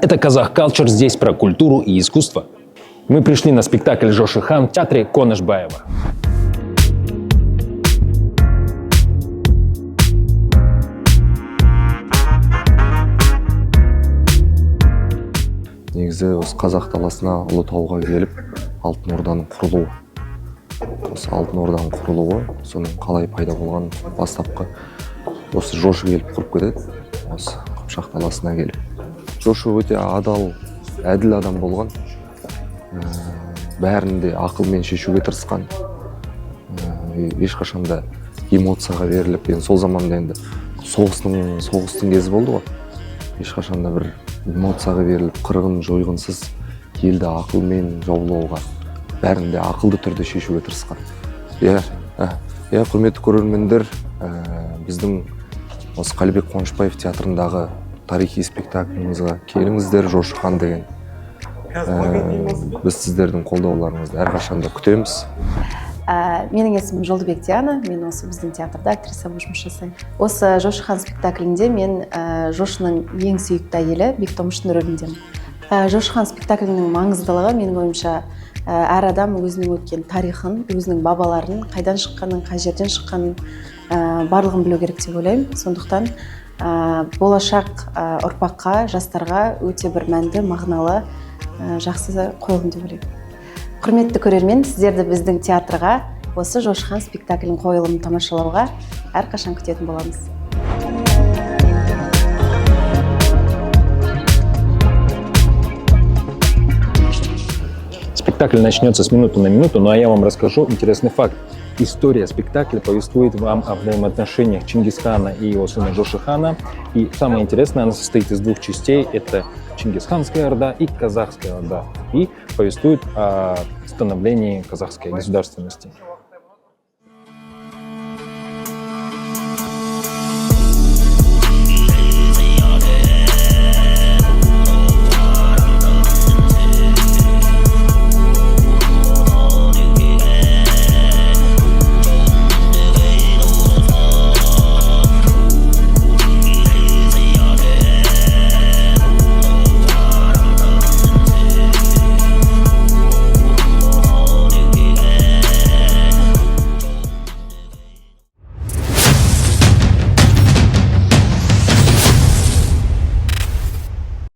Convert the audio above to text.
Это Казах Culture, здесь про культуру и искусство. Мы пришли на спектакль Жошы Хан в театре Конышбаева. Негізі осы қазақ даласына Ұлытауға келіп, Алтын Орданың құрылуы. Осы Алтын Орданың құрылуы, соның қалай пайда болған бастапқы осы Жошы келіп құрып кетеді, осы Қыпшақ даласына келіп. Жошы өте адал, әділ адам болған, бәрінде ақылмен шешуге тырысқан, ешқашанда эмоцияға беріліп, сол заманда енді соғыстың кезі болды ғой. Ешқашанда бір эмоцияға беріліп, қырғын жойғынсыз елді ақылмен жаулауға, бәрінде ақылды түрде шешуге тырысқан. Құрметті көрермендер, біздің осы Қалибек Қуанышбаев театрындағы тарихи спектаклімізге келіңіздер, Жошы Хан деген. Біз сіздердің қолдауларыңызды әрқашанда күтеміз. Менің есімім Жолдыбек Диана, мен осы біздің театрда актриса болып жұмыс жасаймын. Осы Жошы Хан спектаклінде мен Жошының ең сүйікті әйелі Бектомыштың рөліндемін. Жошы Хан спектаклінің маңыздылығы менің ойымша әр адам өзінің өткен тарихын, өзінің бабаларын, қайдан шыққанын, қай жерден шыққанын барлығын білу керек деп ойлаймын. Сондықтан болашақ ұрпаққа, жастарға өте бір мәнді, мағыналы, жақсы қойылым деп ойлаймын. Құрметті көрермен, сіздерді біздің театрға осы Жошы Хан спектаклінің қойылымын тамашалауға әрқашан күтетін боламыз. Спектакль начнется с минуты на минуту, но я вам расскажу интересный факт. История спектакля повествует вам о взаимоотношениях Чингисхана и его сына Жошы Хана. И самое интересное, она состоит из двух частей. Это Чингисханская Орда и Казахская Орда. И повествует о становлении казахской государственности.